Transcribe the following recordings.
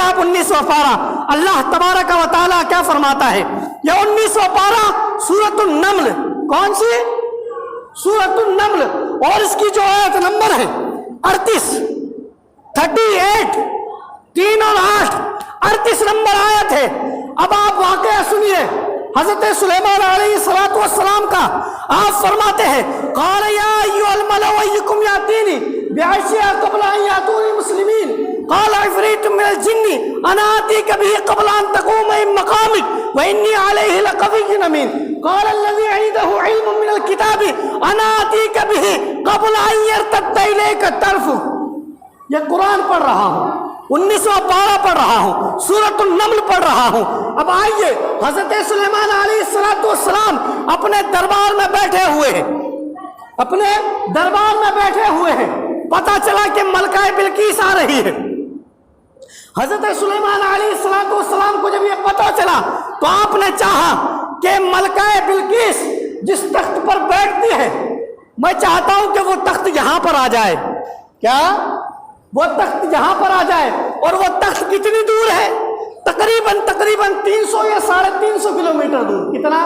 آپ 19واں پارہ، اللہ تبارک و تعالیٰ کیا فرماتا ہے؟ یہ 19واں پارہ سورۃ النمل، کون سی؟ سورۃ النمل، اور اس کی جو آیت نمبر ہے 38، 38، 3 اور 8، 38 نمبر آیت ہے۔ اب آپ واقعہ سنیے حضرت سلیمان علیہ السلام کا۔ آپ فرماتے ہیں قال یا ایھا الملأ ایکم یاتینی بعرشھا قبل ان یاتونی مسلمین قال عفریت من الجن انا آتیک بہ قبل ان تقوم من مقامک وانی علیہ لقوی امین قال الذی عنده علم من الکتاب انا آتیک بہ قبل ان یرتد الیک طرفک۔ یہ قرآن پڑھ رہا ہوں، 19واں پارہ پڑھ رہا ہوں، سورۃ النمل پڑھ رہا ہوں۔ اب آئیے، حضرت سلیمان علیہ السلام اپنے دربار میں بیٹھے ہوئے ہیں، اپنے دربار میں بیٹھے ہوئے ہیں، پتہ چلا کہ ملکہ بلقیس آ رہی ہے۔ حضرت سلیمان علیہ السلام کو جب یہ پتہ چلا تو آپ نے چاہا کہ ملکہ بلقیس جس تخت پر بیٹھتی ہے، میں چاہتا ہوں کہ وہ تخت یہاں پر آ جائے۔ کیا؟ وہ تخت یہاں پر آ جائے۔ اور وہ تخت کتنی دور ہے؟ تقریباً 300 یا 350 کلومیٹر دور۔ کتنا؟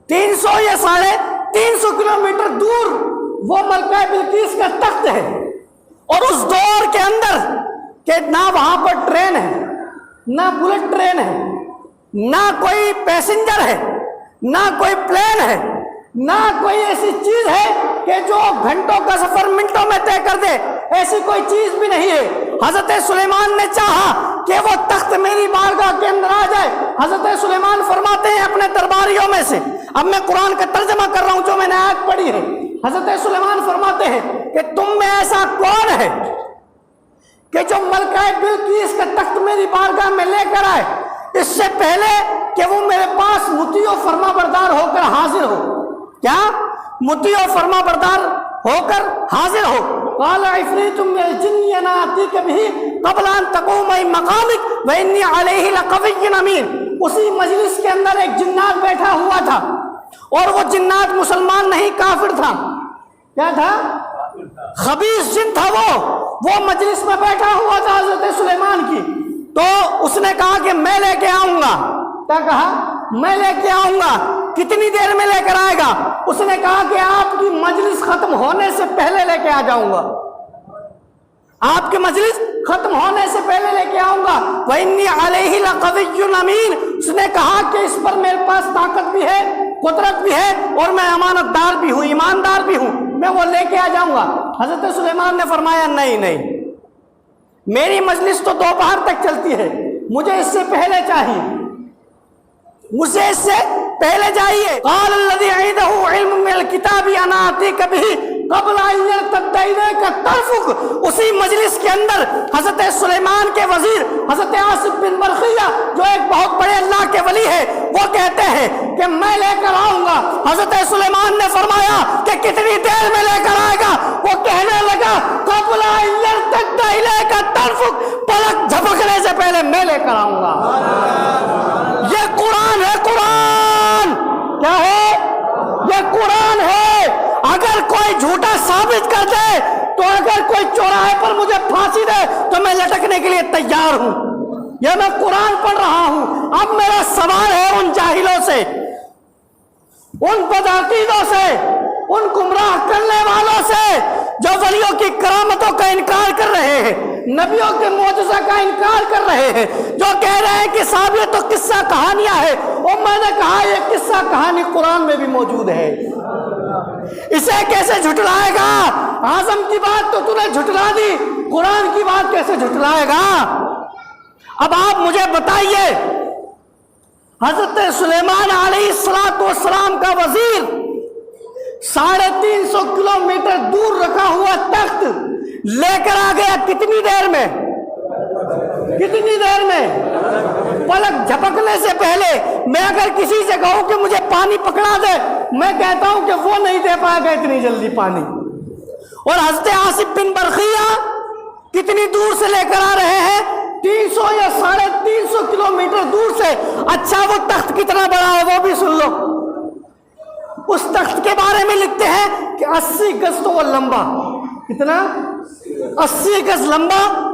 300 یا 350 کلومیٹر دور وہ ملکہ بلقیس کا تخت ہے۔ اور اس دور کے اندر کہ نہ وہاں پر ٹرین ہے، نہ بلٹ ٹرین ہے، نہ کوئی پیسنجر ہے، نہ کوئی پلین ہے، نہ کوئی ایسی چیز ہے کہ جو گھنٹوں کا سفر منٹوں میں طے کر دے، ایسی کوئی چیز بھی نہیں ہے۔ حضرت سلیمان نے چاہا کہ وہ تخت میری بارگاہ کے اندر آ جائے۔ حضرت سلیمان فرماتے ہیں اپنے درباریوں میں سے، اب میں قرآن کا ترجمہ کر رہا ہوں جو میں نے آیت پڑھی ہے۔ حضرت سلیمان فرماتے ہیں کہ تم میں ایسا کون ہے کہ جو ملکہ بلقیس کا تخت میری بارگاہ میں لے کر آئے اس سے پہلے کہ وہ میرے پاس مطیع و فرما بردار ہو کر حاضر ہو؟ کیا؟ مطیع و فرما بردار ہو کر حاضر ہو۔ قال عفریت من الجن انا آتیک بہ قبل ان تقوم من مقامک وانی علیہ لقوی امین۔ اسی مجلس کے اندر ایک جنات بیٹھا ہوا تھا، اور وہ جنات مسلمان نہیں، کافر تھا۔ کیا تھا؟ خبیث جن تھا۔ وہ مجلس میں بیٹھا ہوا تھا حضرت سلیمان کی، تو اس نے کہا کہ میں لے کے آؤں گا۔ کیا کہا؟ میں لے کے آؤں گا۔ کتنی دیر میں لے کر آئے گا؟ اس نے کہا کہ آپ کی مجلس ختم ہونے سے پہلے لے کے آ جاؤں گا، آپ کی مجلس ختم ہونے سے پہلے لے کے آؤں گا۔ وَإِنِّي عَلَيْهِ لَقَوِيٌّ أَمِينٌ۔ اس نے کہا کہ اس پر میرے پاس طاقت بھی ہے، قدرت بھی ہے، اور میں امانت دار بھی ہوں، ایماندار بھی ہوں، میں وہ لے کے آ جاؤں گا۔ حضرت سلیمان نے فرمایا نہیں، میری مجلس تو دوپہر تک چلتی ہے، مجھے اس سے پہلے چاہیے، مجھے اس سے پہلے چاہیے۔ قال الذی عنده علم من الکتاب انا آتیک بہ قبل ان یرتد الیک طرفک۔ اسی مجلس کے اندر حضرت سلیمان کے وزیر حضرت عاصم بن برقیہ جو ایک بہت بڑے اللہ کے ولی ہے، وہ کہتے ہیں کہ میں لے کر آؤں گا۔ حضرت سلیمان نے فرمایا کہ کتنی دیر میں لے کر آئے گا؟ وہ کہنے لگا قبل ان یرتد الیک طرفک، پلک جھپکنے سے پہلے میں لے کر آؤں گا۔ یہ قرآن ہے، قرآن کیا ہے؟ یہ قرآن ہے۔ اگر کوئی جھوٹا ثابت کر دے تو اگر کوئی چوراہے پر مجھے پھانسی دے تو میں لٹکنے کے لیے تیار ہوں۔ یہ میں قرآن پڑھ رہا ہوں۔ اب میرا سوال ہے ان جاہلوں سے، ان بدعقیدوں سے، ان گمراہ کرنے والوں سے جو ولیوں کی کرامتوں کا انکار کر رہے ہیں، نبیوں کے معجزہ کا انکار کر رہے ہیں، جو کہہ رہے ہیں کہ صاحب یہ تو قصہ کہانیاں ہیں۔ اور میں نے کہا یہ قصہ کہانی قرآن میں بھی موجود ہے، اسے کیسے جھٹلائے گا؟ اعظم کی بات تو نے جھٹلا دی، قرآن کی بات کیسے جھٹلائے گا؟ اب آپ مجھے بتائیے، حضرت سلیمان علیہ السلام کا وزیر 350 کلومیٹر دور رکھا ہوا تخت لے کر آ گیا کتنی دیر میں؟ کتنی دیر میں؟ پلک جھپکنے سے پہلے۔ میں اگر کسی سے کہوں کہ مجھے پانی پکڑا دے، میں کہتا ہوں کہ وہ نہیں دے پائے گا اتنی جلدی پانی۔ اور حضرت عاصم بن برقیہ کتنی دور سے لے کر آ رہے ہیں؟ 300 یا 350 کلومیٹر دور سے۔ اچھا وہ تخت کتنا بڑا ہے وہ بھی سن لو۔ اس تخت کے بارے میں لکھتے ہیں کہ 80 گز تو وہ لمبا، کتنا؟ 80 گز لمبا